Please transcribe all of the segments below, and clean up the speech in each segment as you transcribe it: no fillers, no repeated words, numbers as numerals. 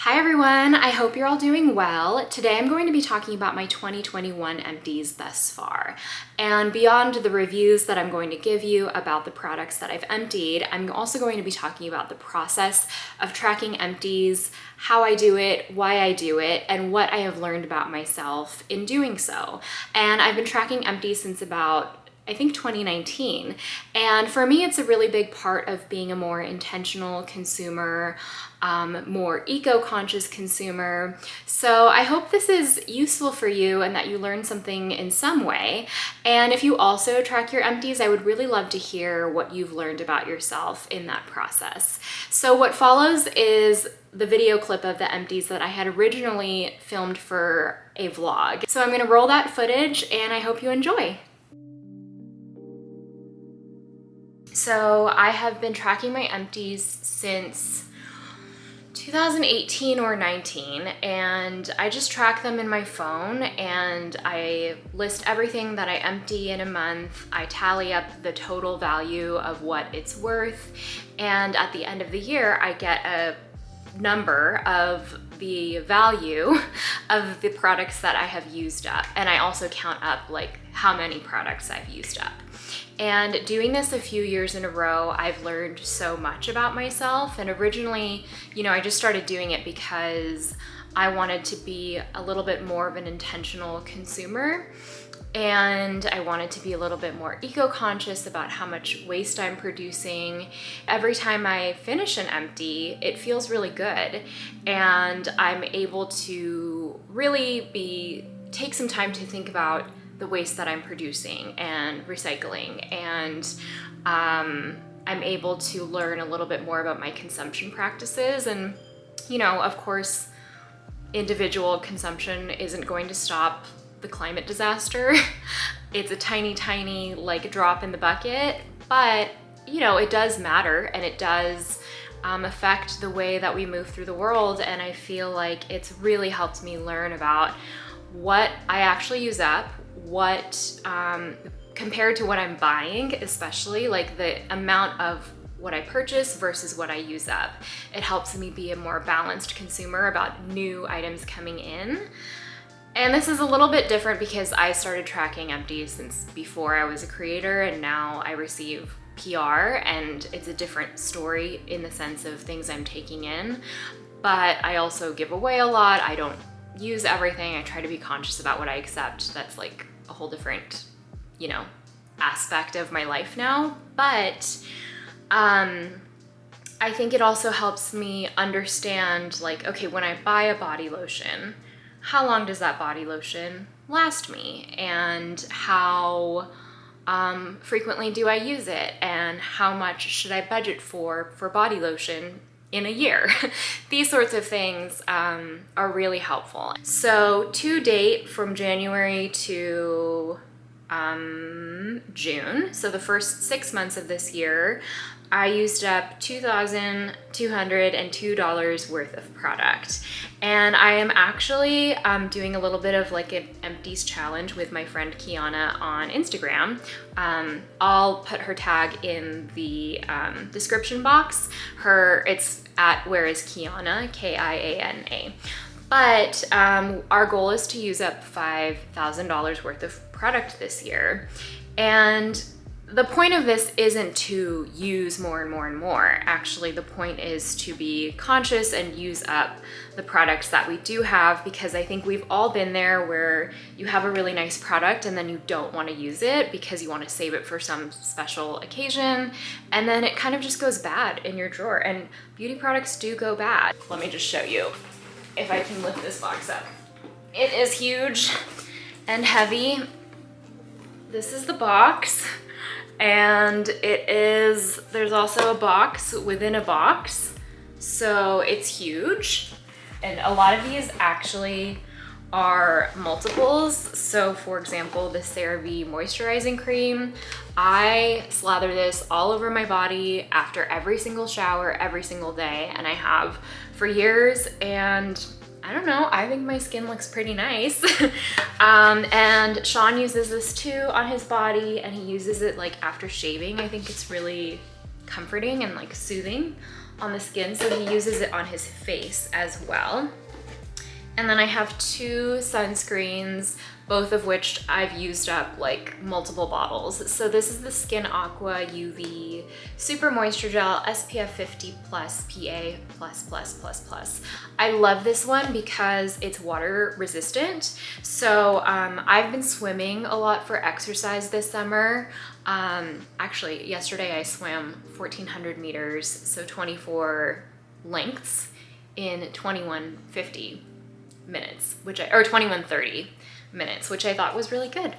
Hi everyone, I hope you're all doing well. Today I'm going to be talking about my 2021 empties thus far. And beyond the reviews that I'm going to give you about the products that I've emptied, I'm also going to be talking about the process of tracking empties, how I do it, why I do it, and what I have learned about myself in doing so. And I've been tracking empties since about I think 2019. And for me, it's a really big part of being a more intentional consumer, more eco-conscious consumer. So I hope this is useful for you and that you learn something in some way. And if you also track your empties, I would really love to hear what you've learned about yourself in that process. So what follows is the video clip of the empties that I had originally filmed for a vlog. So I'm gonna roll that footage and I hope you enjoy. So I have been tracking my empties since 2018 or 19, and I just track them in my phone and I list everything that I empty in a month. I tally up the total value of what it's worth, and at the end of the year I get a number of the value of the products that I have used up, and I also count up like how many products I've used up. And doing this a few years in a row, I've learned so much about myself. And originally, I just started doing it because I wanted to be a little bit more of an intentional consumer. And I wanted to be a little bit more eco-conscious about how much waste I'm producing. Every time I finish an empty, it feels really good. And I'm able to really take some time to think about the waste that I'm producing and recycling, and I'm able to learn a little bit more about my consumption practices. And of course, individual consumption isn't going to stop the climate disaster. It's a tiny like drop in the bucket, but it does matter, and it does affect the way that we move through the world. And I feel like it's really helped me learn about what I actually use up, what compared to what I'm buying, especially like the amount of what I purchase versus what I use up. It helps me be a more balanced consumer about new items coming in. And this is a little bit different because I started tracking empties since before I was a creator, and now I receive PR, and it's a different story in the sense of things I'm taking in. But I also give away a lot. I don't use everything. I try to be conscious about what I accept. That's like a whole different, aspect of my life now. But I think it also helps me understand, like, okay, when I buy a body lotion, how long does that body lotion last me? And how frequently do I use it? And how much should I budget for body lotion in a year? These sorts of things are really helpful. So to date, from January to June, so the first 6 months of this year, I used up $2,202 worth of product. And I am actually doing a little bit of like an empties challenge with my friend Kiana on Instagram. I'll put her tag in the description box. It's at Where Is Kiana, Kiana. But our goal is to use up $5,000 worth of product this year. And the point of this isn't to use more and more and more. Actually, the point is to be conscious and use up the products that we do have, because I think we've all been there where you have a really nice product and then you don't want to use it because you want to save it for some special occasion, and then it kind of just goes bad in your drawer. And beauty products do go bad. Let me just show you if I can lift this box up. It is huge and heavy. This is the box. And there's also a box within a box. So it's huge. And a lot of these actually are multiples. So for example, the CeraVe moisturizing cream, I slather this all over my body after every single shower, every single day. And I have for years, and I don't know, I think my skin looks pretty nice. And Sean uses this too on his body, and he uses it like after shaving. I think it's really comforting and like soothing on the skin, so he uses it on his face as well. And then I have 2 sunscreens, both of which I've used up like multiple bottles. So this is the Skin Aqua UV Super Moisture Gel SPF 50 plus PA+++++. I love this one because it's water resistant. So I've been swimming a lot for exercise this summer. Actually, yesterday I swam 1,400 meters, so 24 lengths in 21:50 minutes, or 21:30 minutes, which I thought was really good.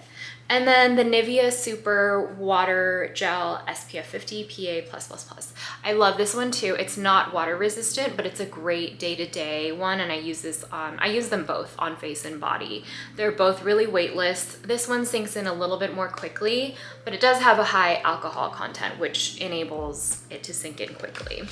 And then the Nivea Super Water Gel SPF 50 PA+++. I love this one too. It's not water resistant, but it's a great day-to-day one, and I use this I use them both on face and body. They're both really weightless. This one sinks in a little bit more quickly, but it does have a high alcohol content, which enables it to sink in quickly.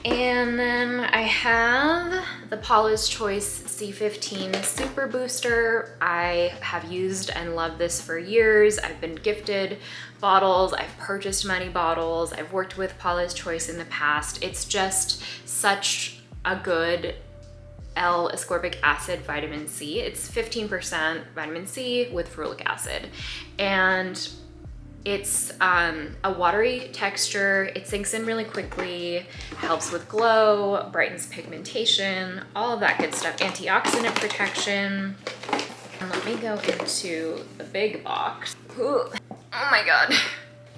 And then I have the Paula's Choice C15 Super Booster. I have used and loved this for years. I've been gifted bottles, I've purchased many bottles, I've worked with Paula's Choice in the past. It's just such a good L-ascorbic acid vitamin C. It's 15% vitamin C with ferulic acid. And it's a watery texture, it sinks in really quickly, helps with glow, brightens pigmentation, all of that good stuff, antioxidant protection. And let me go into the big box. Ooh. Oh my God.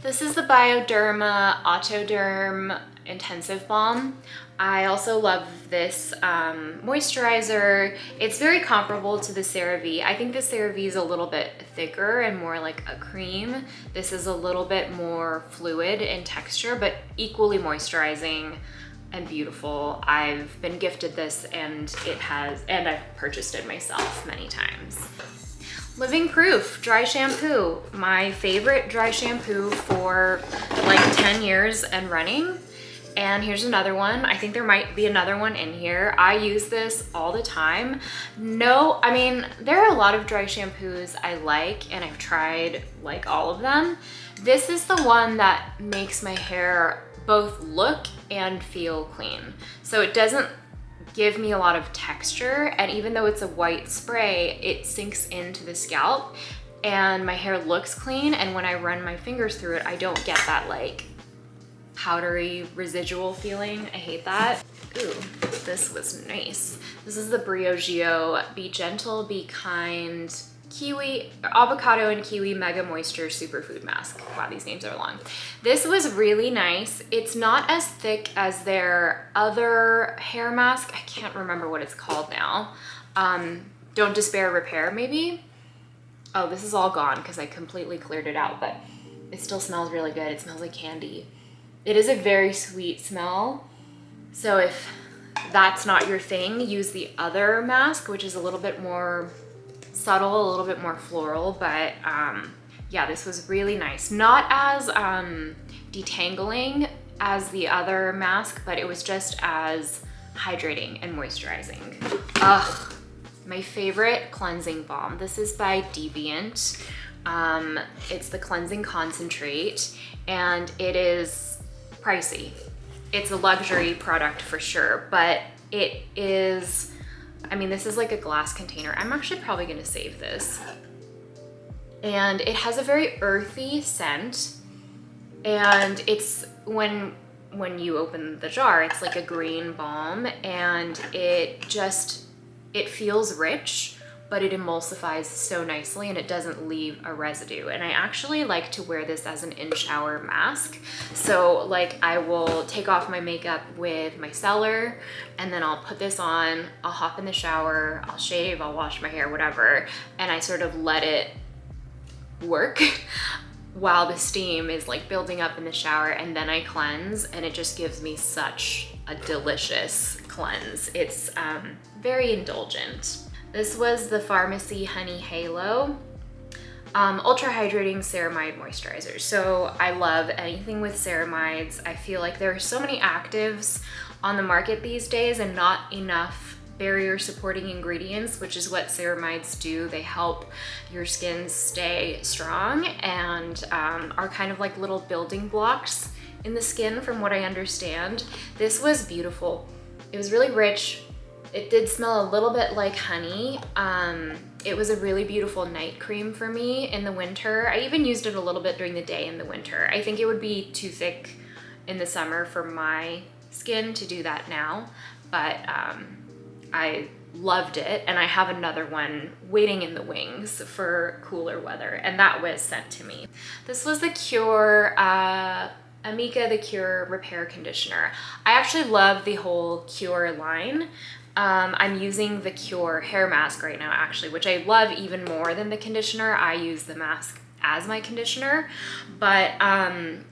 This is the Bioderma Atoderm Intensive Balm. I also love this moisturizer. It's very comparable to the CeraVe. I think the CeraVe is a little bit thicker and more like a cream. This is a little bit more fluid in texture, but equally moisturizing and beautiful. I've been gifted this and I've purchased it myself many times. Living Proof Dry Shampoo. My favorite dry shampoo for like 10 years and running. And here's another one. I think there might be another one in here. I use this all the time. I mean, there are a lot of dry shampoos I like, and I've tried like all of them. This is the one that makes my hair both look and feel clean. So it doesn't give me a lot of texture, and even though it's a white spray, it sinks into the scalp and my hair looks clean, and when I run my fingers through it, I don't get that like powdery residual feeling. I hate that. Ooh, this was nice. This is the Briogeo Be Gentle, Be Kind Kiwi, Avocado and Kiwi Mega Moisture Superfood Mask. Wow, these names are long. This was really nice. It's not as thick as their other hair mask. I can't remember what it's called now. Don't Despair Repair, maybe? Oh, this is all gone because I completely cleared it out, but it still smells really good. It smells like candy. It is a very sweet smell. So if that's not your thing, use the other mask, which is a little bit more subtle, a little bit more floral, but yeah, this was really nice. Not as detangling as the other mask, but it was just as hydrating and moisturizing. Ugh, my favorite cleansing balm. This is by Deviant. It's the Cleansing Concentrate, and it is pricey. It's a luxury product for sure, but it is, I mean, this is like a glass container. I'm actually probably gonna save this. And it has a very earthy scent, and it's, when you open the jar, it's like a green balm, and it feels rich, but it emulsifies so nicely and it doesn't leave a residue. And I actually like to wear this as an in-shower mask. So like I will take off my makeup with my micellar, and then I'll put this on, I'll hop in the shower, I'll shave, I'll wash my hair, whatever, and I sort of let it work while the steam is like building up in the shower, and then I cleanse, and it just gives me such a delicious cleanse. It's very indulgent. This was the Farmacy Honey Halo Ultra-Hydrating Ceramide Moisturizer. So I love anything with ceramides. I feel like there are so many actives on the market these days and not enough barrier supporting ingredients, which is what ceramides do. They help your skin stay strong and are kind of like little building blocks in the skin from what I understand. This was beautiful. It was really rich. It did smell a little bit like honey. It was a really beautiful night cream for me in the winter. I even used it a little bit during the day in the winter. I think it would be too thick in the summer for my skin to do that now, but I loved it, and I have another one waiting in the wings for cooler weather, and that was sent to me. This was the Kure Amika the Kure Repair Conditioner. I actually love the whole Kure line. I'm using the Kure hair mask right now, actually, which I love even more than the conditioner. I use the mask as my conditioner, but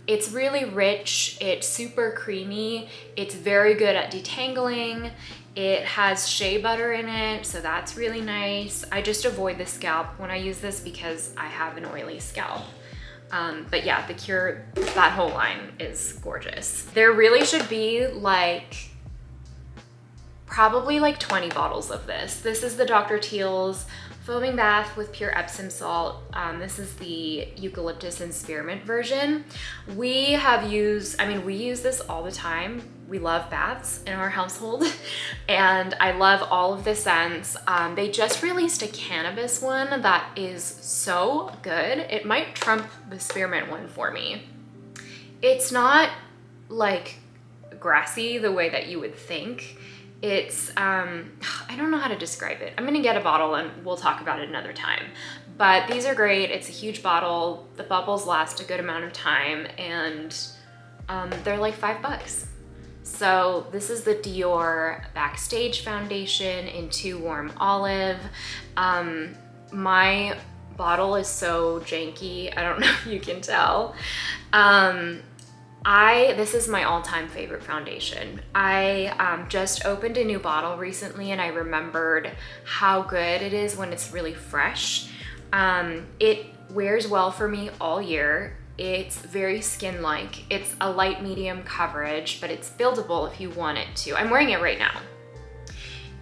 it's really rich. It's super creamy. It's very good at detangling. It has shea butter in it, so that's really nice. I just avoid the scalp when I use this because I have an oily scalp. But yeah, the Kure, that whole line is gorgeous. There really should be like, probably like 20 bottles of this. This is the Dr. Teal's Foaming Bath with Pure Epsom Salt. This is the Eucalyptus and Spearmint version. We use this all the time. We love baths in our household, and I love all of the scents. They just released a cannabis one that is so good. It might trump the spearmint one for me. It's not like grassy the way that you would think. It's, I don't know how to describe it. I'm gonna get a bottle and we'll talk about it another time. But these are great. It's a huge bottle. The bubbles last a good amount of time, and they're like $5. So this is the Dior Backstage foundation in 2 Warm Olive. My bottle is so janky. I don't know if you can tell. This is my all-time favorite foundation. I just opened a new bottle recently, and I remembered how good it is when it's really fresh. It wears well for me all year. It's very skin-like. It's a light medium coverage, but it's buildable if you want it to. I'm wearing it right now.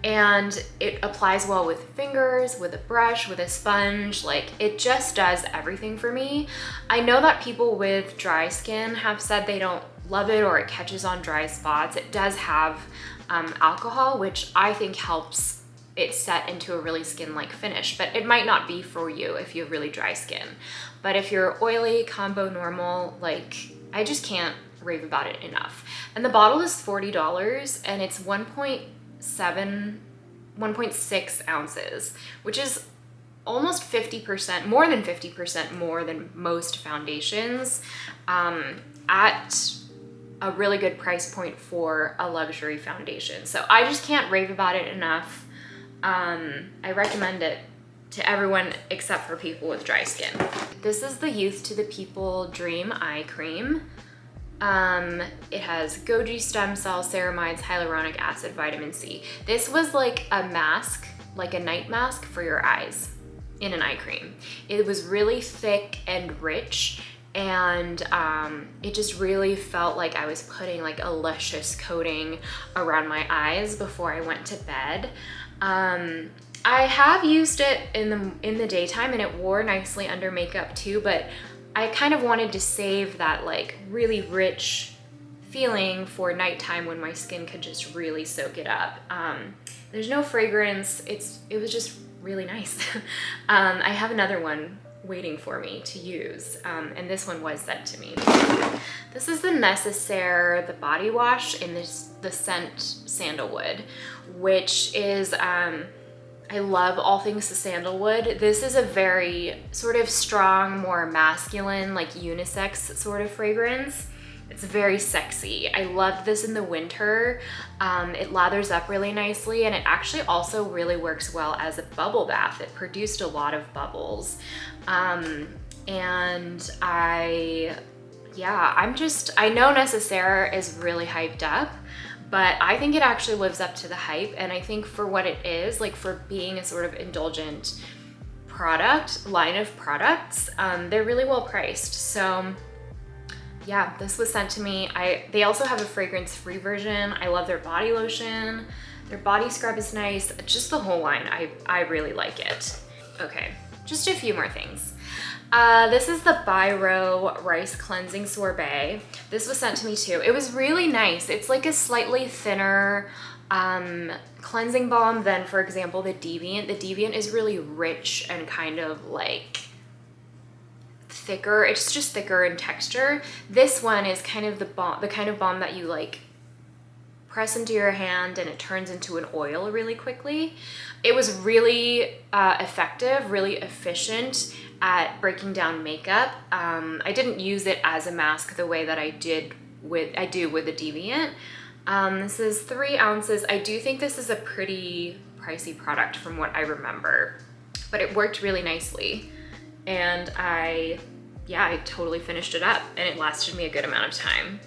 And it applies well with fingers, with a brush, with a sponge. Like, it just does everything for me. I know that people with dry skin have said they don't love it, or it catches on dry spots. It does have alcohol, which I think helps it set into a really skin-like finish, but it might not be for you if you have really dry skin. But if you're oily, combo, normal, like, I just can't rave about it enough. And the bottle is $40, and it's 1.6 ounces, which is almost 50%, more than 50% more than most foundations, at a really good price point for a luxury foundation. So I just can't rave about it enough. I recommend it to everyone except for people with dry skin. This is the Youth to the People Dream Eye Cream. It has goji stem cell, ceramides, hyaluronic acid, vitamin C. This was like a mask, like a night mask for your eyes in an eye cream. It was really thick and rich, and it just really felt like I was putting like a luscious coating around my eyes before I went to bed. I have used it in the daytime, and it wore nicely under makeup too, but I kind of wanted to save that like really rich feeling for nighttime when my skin could just really soak it up. There's no fragrance. It was just really nice. I have another one waiting for me to use, and this one was sent to me. This is the Nécessaire, the body wash in the scent Sandalwood, which is, I love all things sandalwood. This is a very sort of strong, more masculine, like unisex sort of fragrance. It's very sexy. I love this in the winter. It lathers up really nicely, and it actually also really works well as a bubble bath. It produced a lot of bubbles. And I know Nécessaire is really hyped up, but I think it actually lives up to the hype. And I think for what it is, like for being a sort of indulgent line of products, they're really well priced. So yeah, this was sent to me. They also have a fragrance-free version. I love their body lotion. Their body scrub is nice. Just the whole line, I really like it. Okay, just a few more things. This is the Byroe Rice Cleansing Sorbet. This was sent to me too. It was really nice. It's like a slightly thinner cleansing balm than, for example, the Deviant. The Deviant is really rich and kind of like thicker. It's just thicker in texture. This one is kind of the kind of balm that you like press into your hand and it turns into an oil really quickly. It was really effective, really efficient at breaking down makeup. I didn't use it as a mask the way that I do with the Deviant. This is 3 ounces. I do think this is a pretty pricey product from what I remember, but it worked really nicely. And I totally finished it up and it lasted me a good amount of time.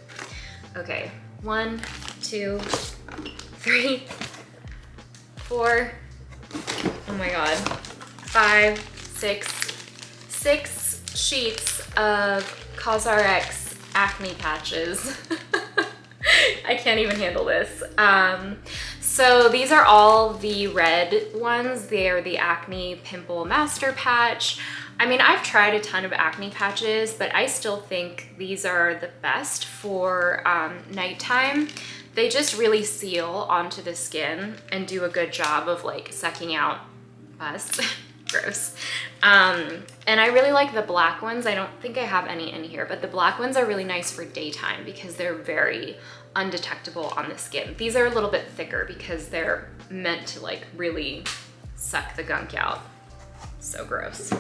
Okay, 1, 2, 3, 4, oh my God, 5, 6 sheets of CosRx acne patches. I can't even handle this. So these are all the red ones. They are the Acne Pimple Master Patch. I mean, I've tried a ton of acne patches, but I still think these are the best for nighttime. They just really seal onto the skin and do a good job of like sucking out pus. Gross. And I really like the black ones. I don't think I have any in here, but the black ones are really nice for daytime because they're very undetectable on the skin. These are a little bit thicker because they're meant to like really suck the gunk out. So gross.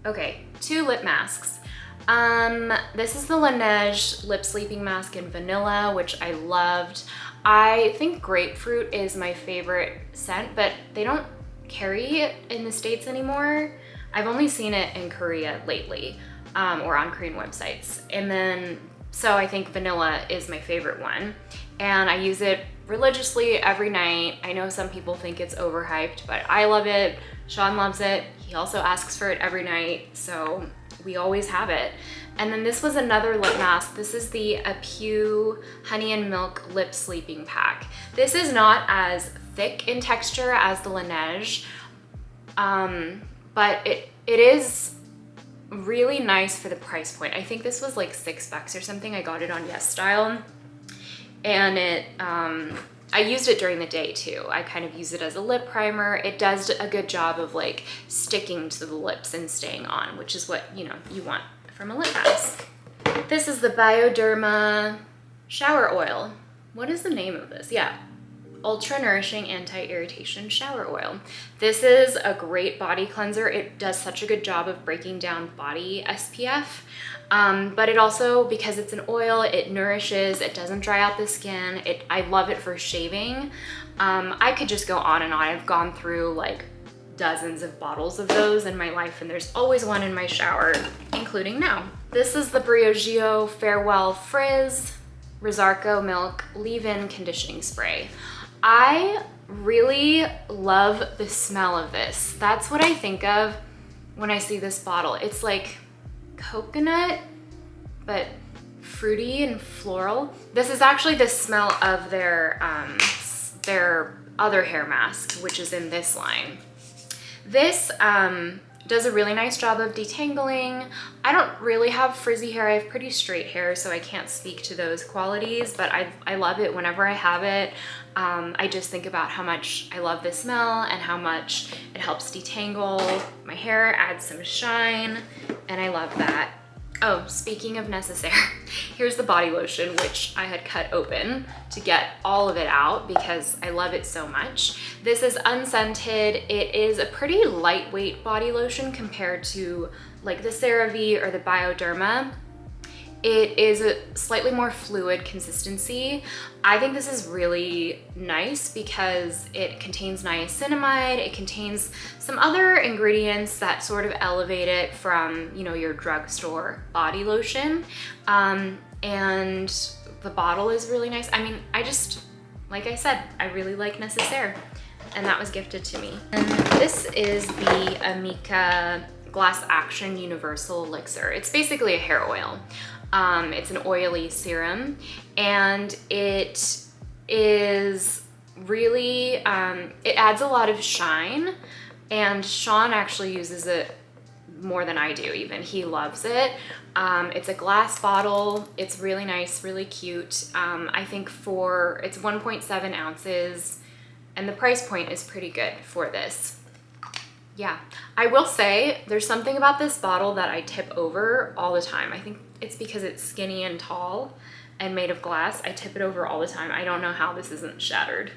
Okay, 2 lip masks. This is the Laneige Lip Sleeping Mask in Vanilla, which I loved. I think grapefruit is my favorite scent, but they don't carry it in the States anymore. I've only seen it in Korea lately, or on Korean websites. And then, so I think vanilla is my favorite one. And I use it religiously every night. I know some people think it's overhyped, but I love it. Sean loves it. He also asks for it every night, so we always have it. And then this was another lip mask. This is the Apu Honey and Milk Lip Sleeping Pack. This is not as thick in texture as the Laneige, but it is really nice for the price point. I think this was like $6 or something. I got it on YesStyle, and it I used it during the day too. I kind of use it as a lip primer. It does a good job of like sticking to the lips and staying on, which is what, you know, you want from a lip mask. This is the Bioderma shower oil. What is the name of this? Yeah, Ultra Nourishing Anti-Irritation Shower Oil. This is a great body cleanser. It does such a good job of breaking down body SPF. But it also, because it's an oil, it nourishes, it doesn't dry out the skin. I love it for shaving. I could just go on and on. I've gone through like dozens of bottles of those in my life, and there's always one in my shower, including now. This is the Briogeo Farewell Frizz Rosarco Milk Leave-In Conditioning Spray. I really love the smell of this. That's what I think of when I see this bottle. It's like coconut, but fruity and floral. This is actually the smell of their other hair mask, which is in this line. This does a really nice job of detangling. I don't really have frizzy hair. I have pretty straight hair, so I can't speak to those qualities, but I love it whenever I have it. I just think about how much I love the smell and how much it helps detangle my hair, adds some shine, and I love that. Oh, speaking of Nécessaire, here's the body lotion, which I had cut open to get all of it out because I love it so much. This is unscented. It is a pretty lightweight body lotion compared to like the CeraVe or the Bioderma. It is a slightly more fluid consistency. I think this is really nice because it contains niacinamide, it contains some other ingredients that sort of elevate it from, you know, your drugstore body lotion. And the bottle is really nice. I mean, like I said, I really like Nécessaire, and that was gifted to me. And this is the Amika Glass Action Universal Elixir. It's basically a hair oil. It's an oily serum, and it is really, it adds a lot of shine, and Sean actually uses it more than I do even. He loves it. It's a glass bottle. It's really nice, really cute. I think it's 1.7 ounces and the price point is pretty good for this. Yeah, I will say there's something about this bottle that I tip over all the time. I think it's because it's skinny and tall and made of glass. I tip it over all the time. I don't know how this isn't shattered.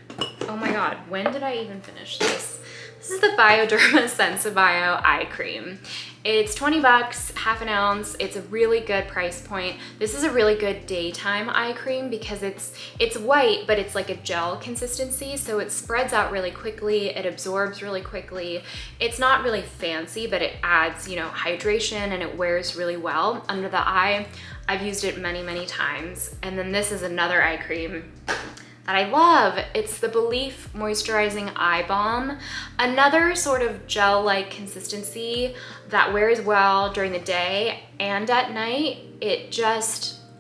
Oh my God, when did I even finish this? This is the Bioderma Sensibio eye cream. It's 20 bucks, half an ounce. It's a really good price point. This is a really good daytime eye cream because it's white, but it's like a gel consistency. So it spreads out really quickly. It absorbs really quickly. It's not really fancy, but it adds, you know, hydration and it wears really well under the eye. I've used it many, many times. And then this is another eye cream that I love. It's the Belief Moisturizing Eye Bomb. Another sort of gel-like consistency that wears well during the day and at night. It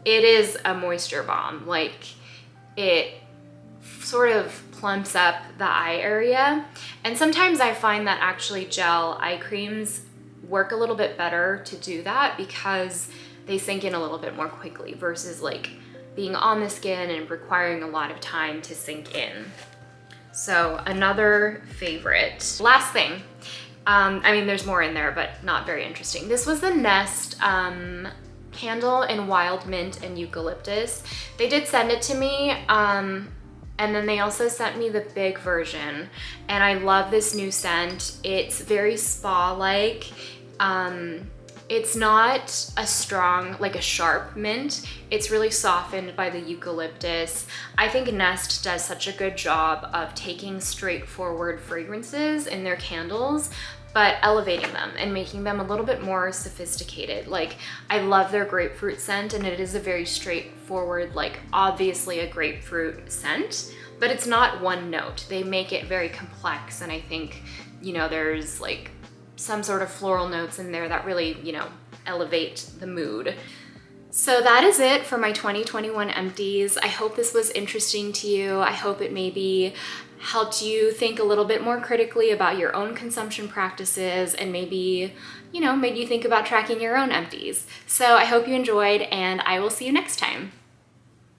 is a moisture bomb. Like, it sort of plumps up the eye area. And sometimes I find that actually gel eye creams work a little bit better to do that because they sink in a little bit more quickly versus like being on the skin and requiring a lot of time to sink in. So another favorite. Last thing, I mean, there's more in there, but not very interesting. This was the Nest candle in Wild Mint and Eucalyptus. They did send it to me, and then they also sent me the big version, and I love this new scent. It's very spa-like. It's not a strong, like a sharp mint. It's really softened by the eucalyptus. I think Nest does such a good job of taking straightforward fragrances in their candles, but elevating them and making them a little bit more sophisticated. Like, I love their grapefruit scent, and it is a very straightforward, like obviously a grapefruit scent, but it's not one note. They make it very complex, and I think, you know, there's like some sort of floral notes in there that really, you know, elevate the mood. So that is it for my 2021 empties. I hope this was interesting to you. I hope it maybe helped you think a little bit more critically about your own consumption practices and maybe, you know, made you think about tracking your own empties. So I hope you enjoyed, and I will see you next time.